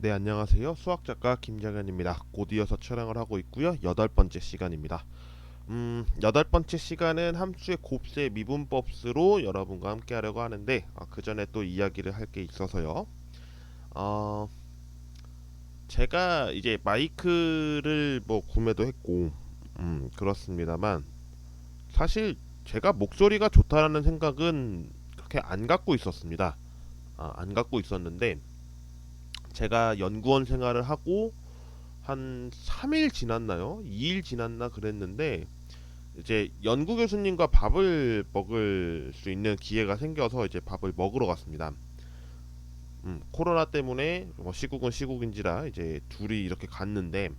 네, 안녕하세요. 수학작가 김정현입니다. 곧 이어서 촬영을 하고 있고요. 여덟 번째 시간입니다. 여덟 번째 시간은 함수의 곱셈 미분법수로 여러분과 함께 하려고 하는데 그 전에 또 이야기를 할 게 있어서요. 어, 제가 이제 마이크를 뭐 구매도 했고 그렇습니다만 사실 제가 목소리가 좋다라는 생각은 그렇게 안 갖고 있었습니다. 안 갖고 있었는데 제가 연구원 생활을 하고 한 3일 지났나요? 2일 지났나 그랬는데 이제 연구 교수님과 밥을 먹을 수 있는 기회가 생겨서 이제 밥을 먹으러 갔습니다. 코로나 때문에 뭐 시국은 시국인지라 이제 둘이 이렇게 갔는데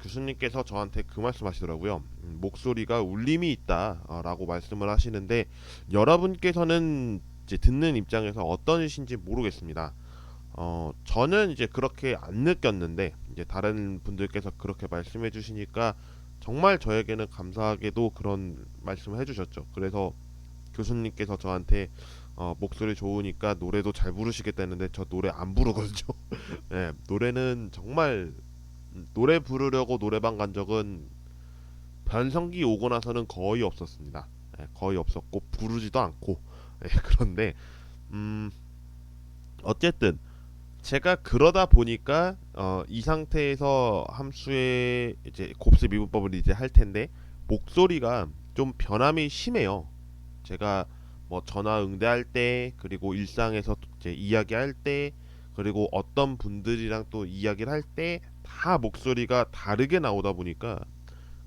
교수님께서 저한테 그 말씀하시더라고요. 목소리가 울림이 있다라고 말씀을 하시는데 여러분께서는 이제 듣는 입장에서 어떤 이신지 모르겠습니다. 저는 이제 그렇게 안 느꼈는데 이제 다른 분들께서 그렇게 말씀해 주시니까 정말 저에게는 감사하게도 그런 말씀을 해주셨죠. 그래서 교수님께서 저한테 목소리 좋으니까 노래도 잘 부르시겠다는데 저 노래 안 부르거든요. 네, 노래는 정말 노래 부르려고 노래방 간 적은 변성기 오고 나서는 거의 없었습니다. 네, 거의 없었고 부르지도 않고 그런데 음, 어쨌든 제가 그러다 보니까 이 상태에서 함수의 이제 곱셈 미분법을 이제 할 텐데 목소리가 좀 변함이 심해요. 제가 뭐 전화 응대할 때 그리고 일상에서 이제 이야기할 때 그리고 어떤 분들이랑 또 이야기를 할 때 다 목소리가 다르게 나오다 보니까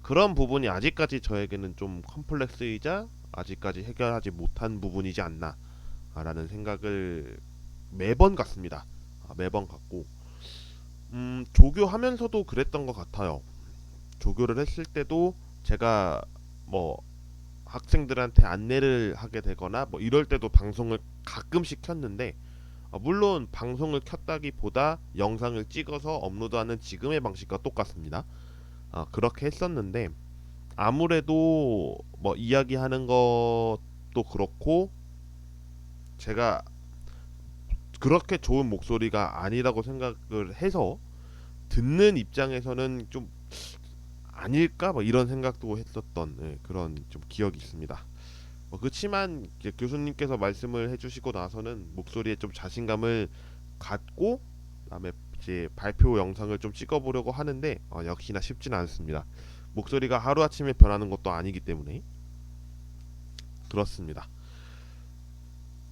그런 부분이 아직까지 저에게는 좀 컴플렉스이자 아직까지 해결하지 못한 부분이지 않나라는 생각을 매번 갖습니다. 매번 갖고 조교하면서도 그랬던 것 같아요. 조교를 했을 때도 제가 뭐 학생들한테 안내를 하게 되거나 뭐 이럴 때도 방송을 가끔씩 켰는데 물론 방송을 켰다기보다 영상을 찍어서 업로드하는 지금의 방식과 똑같습니다. 그렇게 했었는데 아무래도 뭐 이야기하는 것도 그렇고 제가 그렇게 좋은 목소리가 아니라고 생각을 해서 듣는 입장에서는 좀 아닐까 뭐 이런 생각도 했었던 그런 좀 기억이 있습니다. 그렇지만 이제 교수님께서 말씀을 해주시고 나서는 목소리에 좀 자신감을 갖고 그다음에 이제 발표 영상을 좀 찍어보려고 하는데 역시나 쉽지는 않습니다. 목소리가 하루아침에 변하는 것도 아니기 때문에 그렇습니다.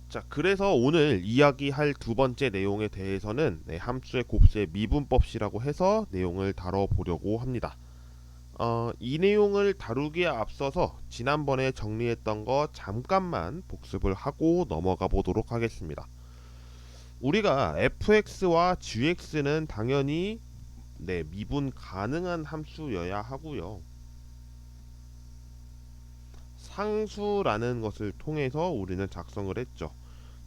자, 그래서 오늘 이야기할 두 번째 내용에 대해서는 함수의 곱셈 미분법이라고 해서 내용을 다뤄보려고 합니다. 이 내용을 다루기에 앞서서 지난번에 정리했던 거 잠깐만 복습을 하고 넘어가 보도록 하겠습니다. 우리가 fx와 gx는 당연히 미분 가능한 함수여야 하고요. 상수라는 것을 통해서 우리는 작성을 했죠.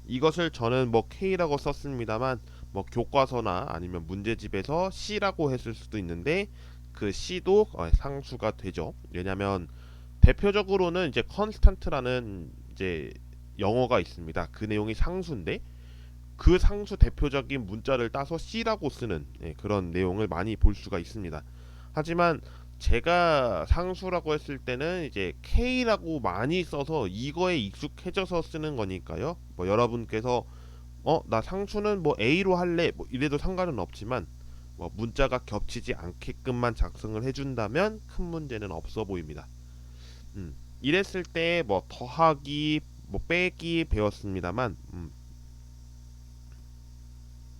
이것을 저는 뭐 K라고 썼습니다만 뭐 교과서나 아니면 문제집에서 C라고 했을 수도 있는데 그 C도 상수가 되죠. 왜냐하면 대표적으로는 이제 컨스탄트라는 이제 영어가 있습니다. 그 내용이 상수인데 그 상수 대표적인 문자를 따서 C라고 쓰는 그런 내용을 많이 볼 수가 있습니다. 하지만 제가 상수라고 했을 때는 이제 K라고 많이 써서 이거에 익숙해져서 쓰는 거니까요. 뭐 여러분께서 나 상수는 뭐 A로 할래 뭐 이래도 상관은 없지만 뭐 문자가 겹치지 않게끔만 작성을 해준다면 큰 문제는 없어 보입니다. 이랬을 때 뭐 더하기 뭐 빼기 배웠습니다만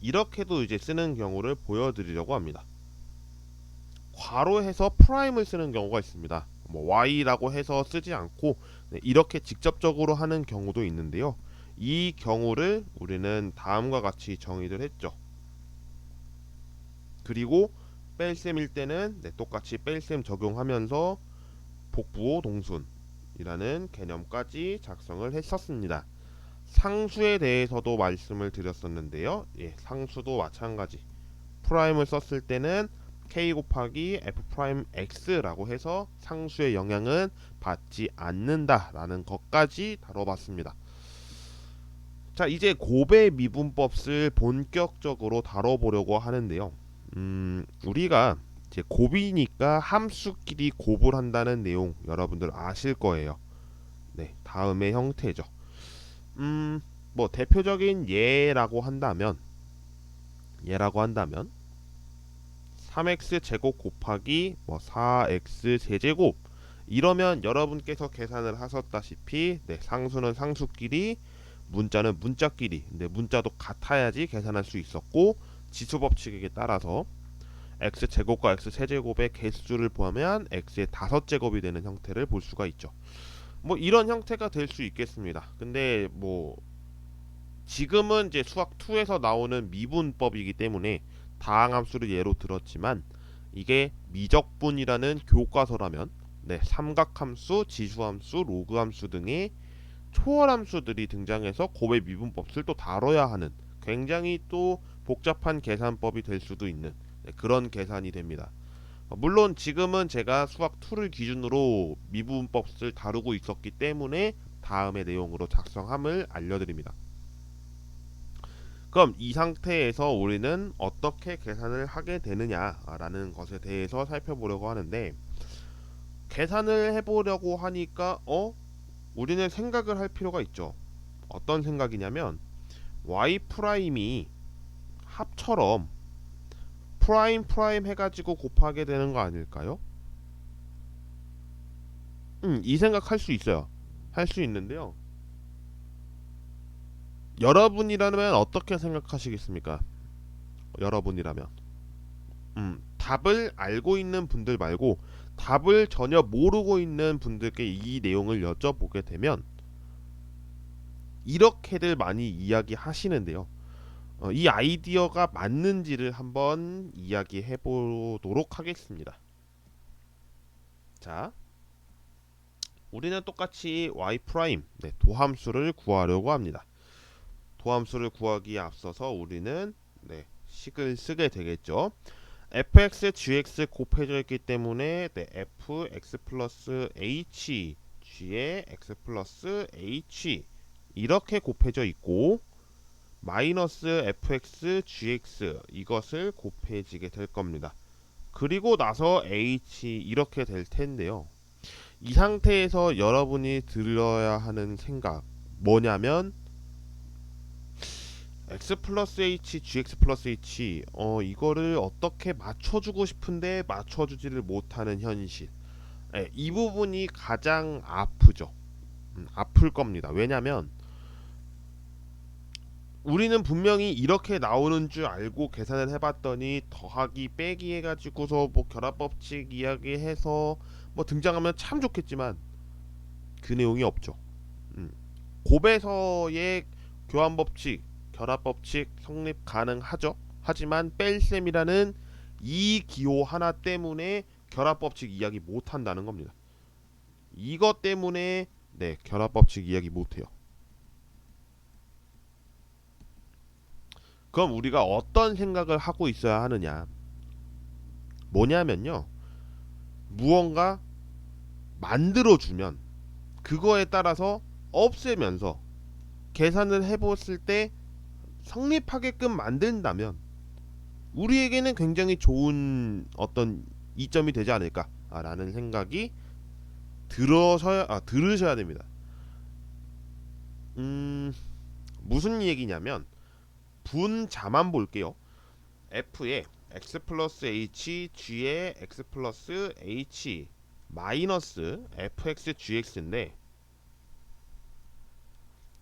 이렇게도 이제 쓰는 경우를 보여드리려고 합니다. 괄호해서 프라임을 쓰는 경우가 있습니다. 뭐 y라고 해서 쓰지 않고 이렇게 직접적으로 하는 경우도 있는데요. 이 경우를 우리는 다음과 같이 정의를 했죠. 그리고 뺄셈일 때는 똑같이 뺄셈 적용하면서 복부호 동순이라는 개념까지 작성을 했었습니다. 상수에 대해서도 말씀을 드렸었는데요. 상수도 마찬가지. 프라임을 썼을 때는 k 곱하기 f 프라임 x라고 해서 상수의 영향은 받지 않는다라는 것까지 다뤄봤습니다. 자, 이제 곱의 미분법을 본격적으로 다뤄보려고 하는데요. 우리가 이제 곱이니까 함수끼리 곱을 한다는 내용 여러분들 아실 거예요. 네, 다음의 형태죠. 뭐 대표적인 예라고 한다면 3x 제곱 곱하기 뭐 4x 세제곱 이러면 여러분께서 계산을 하셨다시피 네, 상수는 상수끼리 문자는 문자끼리 근데 문자도 같아야지 계산할 수 있었고 지수 법칙에 따라서 x 제곱과 x 세제곱의 개수를 포함한 x의 5제곱이 되는 형태를 볼 수가 있죠. 뭐 이런 형태가 될 수 있겠습니다. 근데 뭐 지금은 이제 수학 2에서 나오는 미분법이기 때문에 다항함수를 예로 들었지만 이게 미적분이라는 교과서라면 네, 삼각함수, 지수함수, 로그함수 등의 초월함수들이 등장해서 곱의 미분법을 또 다뤄야 하는 굉장히 또 복잡한 계산법이 될 수도 있는 네, 그런 계산이 됩니다. 물론 지금은 제가 수학 2를 기준으로 미분법을 다루고 있었기 때문에 다음의 내용으로 작성함을 알려드립니다. 그럼 이 상태에서 우리는 어떻게 계산을 하게 되느냐라는 것에 대해서 살펴보려고 하는데 계산을 해보려고 하니까 우리는 생각을 할 필요가 있죠. 어떤 생각이냐면 y 프라임이 합처럼 프라임 프라임 해가지고 곱하게 되는 거 아닐까요? 이 생각 할 수 있어요. 할 수 있는데요. 여러분이라면 어떻게 생각하시겠습니까? 여러분이라면 답을 알고 있는 분들 말고 답을 전혀 모르고 있는 분들께 이 내용을 여쭤보게 되면 이렇게들 많이 이야기하시는데요. 이 아이디어가 맞는지를 한번 이야기해 보도록 하겠습니다. 자, 우리는 똑같이 y 프라임 도함수를 구하려고 합니다. 도함수를 구하기에 앞서서 우리는 식을 쓰게 되겠죠. fx, gx 곱해져 있기 때문에 fx 플러스 h, g의 x 플러스 h 이렇게 곱해져 있고 마이너스 fx, gx 이것을 곱해지게 될 겁니다. 그리고 나서 h 이렇게 될 텐데요. 이 상태에서 여러분이 들어야 하는 생각 뭐냐면 x 플러스 h, gx 플러스 h 이거를 어떻게 맞춰주고 싶은데 맞춰주지를 못하는 현실. 이 부분이 가장 아프죠. 아플 겁니다. 왜냐면 우리는 분명히 이렇게 나오는 줄 알고 계산을 해봤더니 더하기 빼기 해가지고서 뭐 결합법칙 이야기해서 뭐 등장하면 참 좋겠지만 그 내용이 없죠. 곱에서의 교환법칙, 결합법칙 성립 가능하죠. 하지만 뺄셈이라는 이 기호 하나 때문에 결합법칙 이야기 못한다는 겁니다. 이것 때문에 결합법칙 이야기 못해요. 그럼 우리가 어떤 생각을 하고 있어야 하느냐? 뭐냐면요. 무언가 만들어주면 그거에 따라서 없애면서 계산을 해봤을 때 성립하게끔 만든다면 우리에게는 굉장히 좋은 어떤 이점이 되지 않을까라는 생각이 들으셔야 됩니다. 무슨 얘기냐면 분자만 볼게요. f의 x 플러스 h, g의 x 플러스 h 마이너스 fx gx인데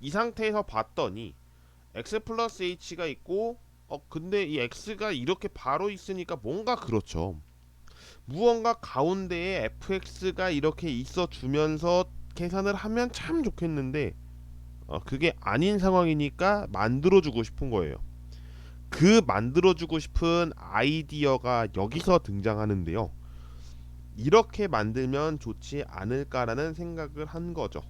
이 상태에서 봤더니 x 플러스 h가 있고 근데 이 x가 이렇게 바로 있으니까 뭔가 그렇죠. 무언가 가운데에 fx가 이렇게 있어 주면서 계산을 하면 참 좋겠는데 그게 아닌 상황이니까 만들어주고 싶은 거예요. 그 만들어주고 싶은 아이디어가 여기서 등장하는데요. 이렇게 만들면 좋지 않을까라는 생각을 한 거죠.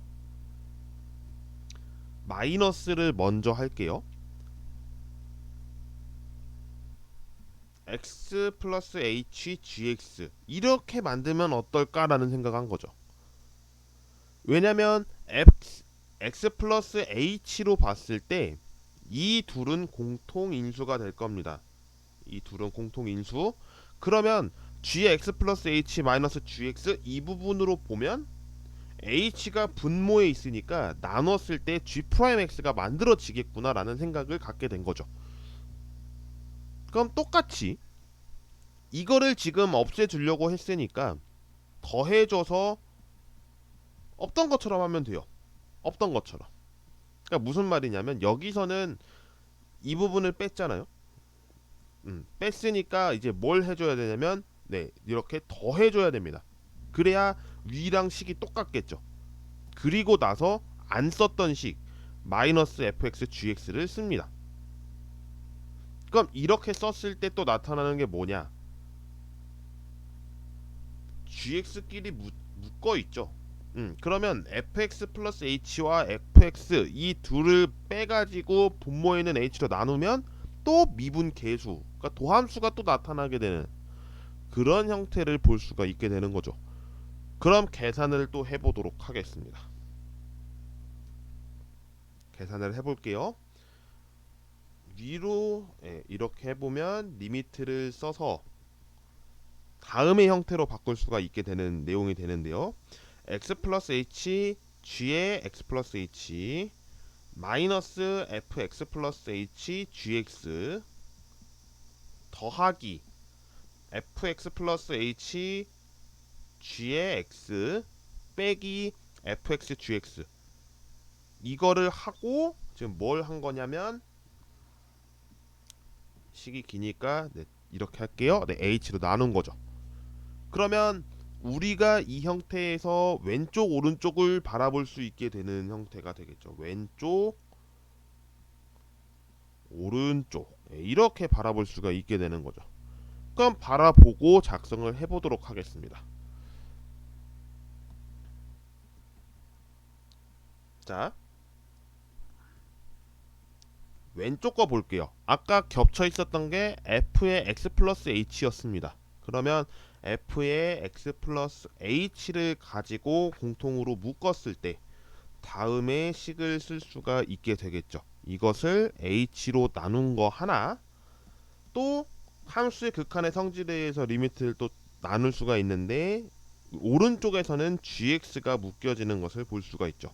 마이너스를 먼저 할게요. x 플러스 h gx 이렇게 만들면 어떨까라는 생각한 거죠. 왜냐면 x 플러스 h로 봤을 때 이 둘은 공통인수가 될 겁니다. 이 둘은 공통인수. 그러면 g의 x 플러스 h 마이너스 gx 이 부분으로 보면 h가 분모에 있으니까 나눴을 때 g 프라임 x가 만들어지겠구나라는 생각을 갖게 된 거죠. 그럼 똑같이 이거를 지금 없애주려고 했으니까 더해줘서 없던 것처럼 하면 돼요. 없던 것처럼. 그러니까 무슨 말이냐면 여기서는 이 부분을 뺐잖아요. 뺐으니까 이제 뭘 해줘야 되냐면 네 이렇게 더해줘야 됩니다. 그래야 위랑 식이 똑같겠죠. 그리고 나서 안 썼던 식 마이너스 fx gx를 씁니다. 그럼 이렇게 썼을 때 또 나타나는 게 뭐냐? gx끼리 묶어 있죠. 그러면 fx 플러스 h와 fx 이 둘을 빼가지고 분모에 있는 h로 나누면 또 미분 계수, 그러니까 도함수가 또 나타나게 되는 그런 형태를 볼 수가 있게 되는 거죠. 그럼 계산을 또 해보도록 하겠습니다. 계산을 해볼게요. 위로 이렇게 해보면 리미트를 써서 다음의 형태로 바꿀 수가 있게 되는 내용이 되는데요. x 플러스 h g의 x 플러스 h 마이너스 fx 플러스 h gx 더하기 fx 플러스 h g의 x 빼기 fx gx 이거를 하고 지금 뭘 한 거냐면 식이 기니까 네, 이렇게 할게요. 네, h로 나눈 거죠. 그러면 우리가 이 형태에서 왼쪽 오른쪽을 바라볼 수 있게 되는 형태가 되겠죠. 왼쪽 오른쪽 이렇게 바라볼 수가 있게 되는 거죠. 그럼 바라보고 작성을 해보도록 하겠습니다. 자, 왼쪽 거 볼게요. 아까 겹쳐 있었던 게 f의 x 플러스 h였습니다. 그러면 f의 x 플러스 h를 가지고 공통으로 묶었을 때 다음에 식을 쓸 수가 있게 되겠죠. 이것을 h로 나눈 거 하나, 또 함수의 극한의 성질에 의해서 리미트를 또 나눌 수가 있는데 오른쪽에서는 gx가 묶여지는 것을 볼 수가 있죠.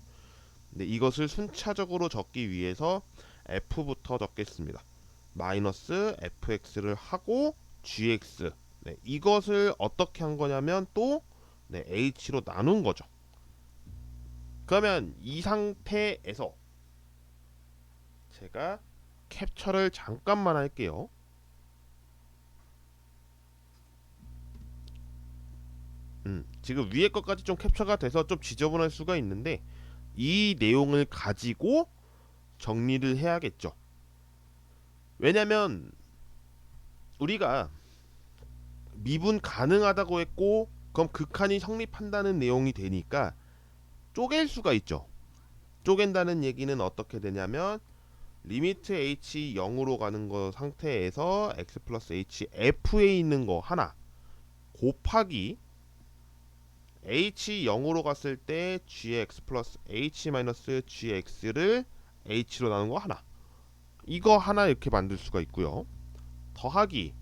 근데 이것을 순차적으로 적기 위해서 f부터 적겠습니다. 마이너스 fx를 하고 gx 네, 이것을 어떻게 한 거냐면 또 네, h로 나눈 거죠. 그러면 이 상태에서 제가 캡처를 잠깐만 할게요. 지금 위에 것까지 좀 캡처가 돼서 좀 지저분할 수가 있는데 이 내용을 가지고 정리를 해야겠죠. 왜냐면 우리가 미분 가능하다고 했고 그럼 극한이 성립한다는 내용이 되니까 쪼갤 수가 있죠. 쪼갠다는 얘기는 어떻게 되냐면 리미트 h 0으로 가는 거 상태에서 x 플러스 h f에 있는 거 하나 곱하기 h 0으로 갔을 때 gx 플러스 h 마이너스 gx를 h로 나눈 거 하나 이거 하나 이렇게 만들 수가 있고요. 더하기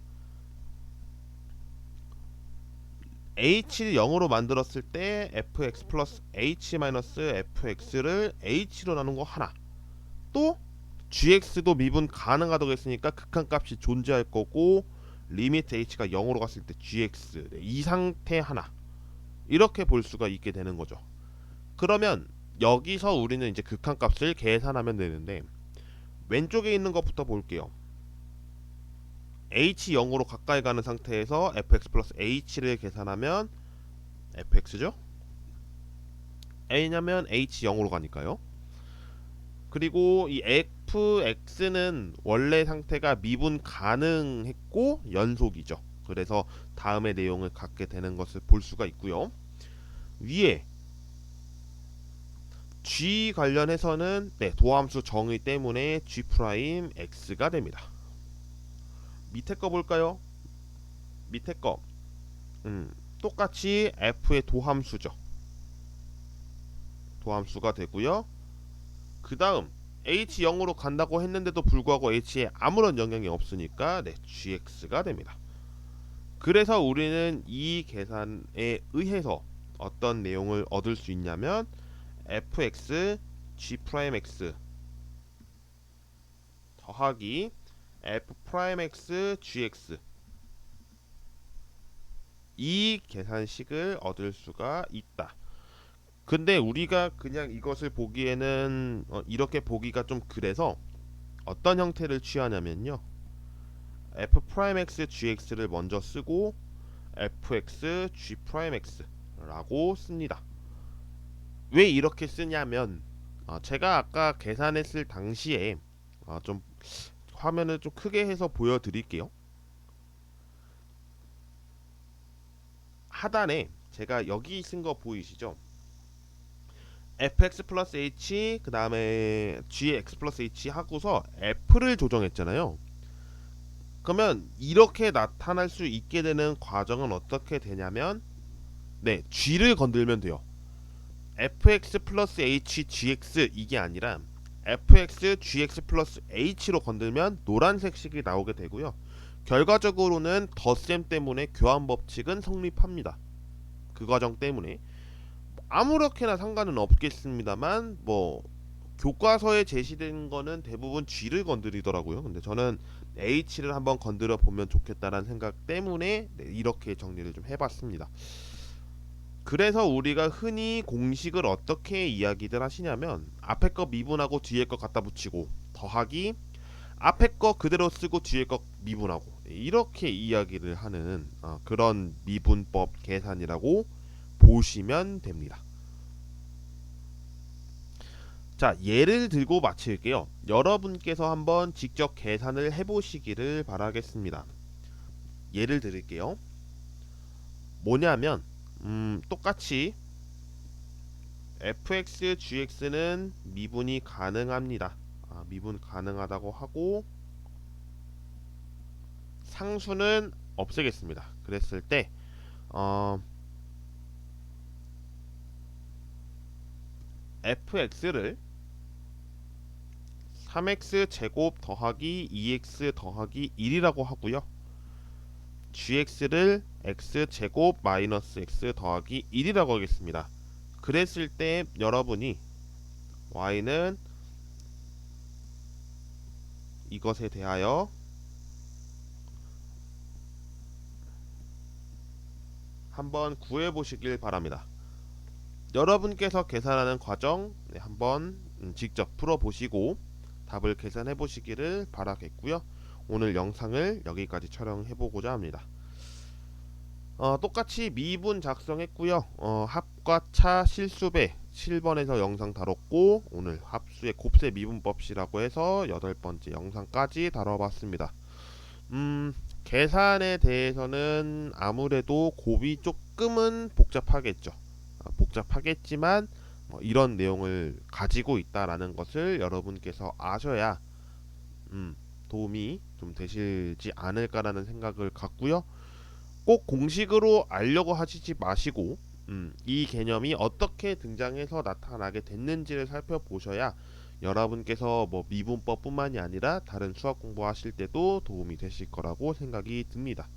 h를 0으로 만들었을 때 fx 플러스 h 마이너스 fx를 h로 나눈 거 하나 또 gx도 미분 가능하다고 했으니까 극한값이 존재할 거고 리미트 h가 0으로 갔을 때 gx 이 상태 하나 이렇게 볼 수가 있게 되는 거죠. 그러면 여기서 우리는 이제 극한값을 계산하면 되는데 왼쪽에 있는 것부터 볼게요. h 0으로 가까이 가는 상태에서 fx 플러스 h를 계산하면 fx죠? 왜냐면 h 0으로 가니까요. 그리고 이 fx는 원래 상태가 미분 가능했고 연속이죠. 그래서 다음의 내용을 갖게 되는 것을 볼 수가 있고요. 위에 g 관련해서는 네, 도함수 정의 때문에 g 프라임 x가 됩니다. 밑에 거 볼까요? 밑에 거 똑같이 f의 도함수죠. 도함수가 되고요. 그 다음 H0으로 간다고 했는데도 불구하고 H에 아무런 영향이 없으니까 네, GX가 됩니다. 그래서 우리는 이 계산에 의해서 어떤 내용을 얻을 수 있냐면 fx g'x 더하기 f'x gx 이 계산식을 얻을 수가 있다. 근데 우리가 그냥 이것을 보기에는 이렇게 보기가 좀 그래서 어떤 형태를 취하냐면요, f'x gx를 먼저 쓰고 fx g'x라고 씁니다. 왜 이렇게 쓰냐면 제가 아까 계산했을 당시에 좀 화면을 좀 크게 해서 보여드릴게요. 하단에 제가 여기 쓴 거 보이시죠? fx 플러스 h 그 다음에 gx 플러스 h 하고서 f를 조정했잖아요. 그러면 이렇게 나타날 수 있게 되는 과정은 어떻게 되냐면 네, g를 건들면 돼요. fx 플러스 h gx 이게 아니라 fx gx 플러스 h로 건들면 노란색 식이 나오게 되고요. 결과적으로는 덧셈 때문에 교환 법칙은 성립합니다. 그 과정 때문에 아무렇게나 상관은 없겠습니다만 뭐 교과서에 제시된 거는 대부분 G를 건드리더라고요. 근데 저는 H를 한번 건드려 보면 좋겠다라는 생각 때문에 네, 이렇게 정리를 좀 해봤습니다. 그래서 우리가 흔히 공식을 어떻게 이야기들 하시냐면 앞에 거 미분하고 뒤에 거 갖다 붙이고 더하기 앞에 거 그대로 쓰고 뒤에 거 미분하고 이렇게 이야기를 하는 그런 미분법 계산이라고 보시면 됩니다. 자, 예를 들고 마칠게요. 여러분께서 한번 직접 계산을 해보시기를 바라겠습니다. 예를 드릴게요. 뭐냐면 똑같이 fx, gx는 미분이 가능합니다. 미분 가능하다고 하고 상수는 없애겠습니다. 그랬을 때 fx를 3x 제곱 더하기 2x 더하기 1이라고 하고요. gx를 x 제곱 마이너스 x 더하기 1이라고 하겠습니다. 그랬을 때 여러분이 y는 이것에 대하여 한번 구해 보시길 바랍니다. 여러분께서 계산하는 과정 한번 직접 풀어 보시고 답을 계산해 보시기를 바라겠고요. 오늘 영상을 여기까지 촬영해 보고자 합니다. 똑같이 미분 작성했고요. 합과 차 실수배 7번에서 영상 다뤘고 오늘 합수의 곱셈 미분법이라고 해서 8번째 영상까지 다뤄봤습니다. 계산에 대해서는 아무래도 곱이 조금은 복잡하겠죠. 복잡하겠지만 이런 내용을 가지고 있다라는 것을 여러분께서 아셔야 도움이 좀 되시지 않을까라는 생각을 갖고요. 꼭 공식으로 알려고 하시지 마시고 이 개념이 어떻게 등장해서 나타나게 됐는지를 살펴보셔야 여러분께서 뭐 미분법뿐만이 아니라 다른 수학 공부하실 때도 도움이 되실 거라고 생각이 듭니다.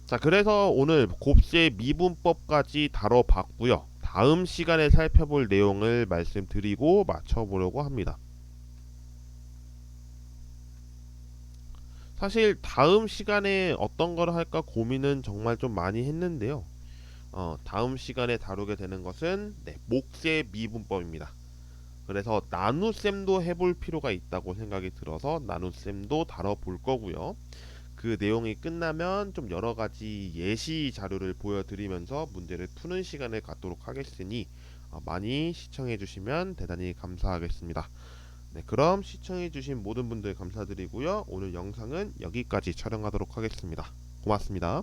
자, 그래서 오늘 곱셈 미분법까지 다뤄봤고요. 다음 시간에 살펴볼 내용을 말씀드리고 마쳐보려고 합니다. 사실 다음 시간에 어떤 걸 할까 고민은 정말 좀 많이 했는데요. 다음 시간에 다루게 되는 것은 목셈 미분법입니다. 그래서 나눗셈도 해볼 필요가 있다고 생각이 들어서 나눗셈도 다뤄볼 거고요. 그 내용이 끝나면 좀 여러가지 예시 자료를 보여드리면서 문제를 푸는 시간을 갖도록 하겠으니 많이 시청해 주시면 대단히 감사하겠습니다. 네, 그럼 시청해 주신 모든 분들 감사드리고요. 오늘 영상은 여기까지 촬영하도록 하겠습니다. 고맙습니다.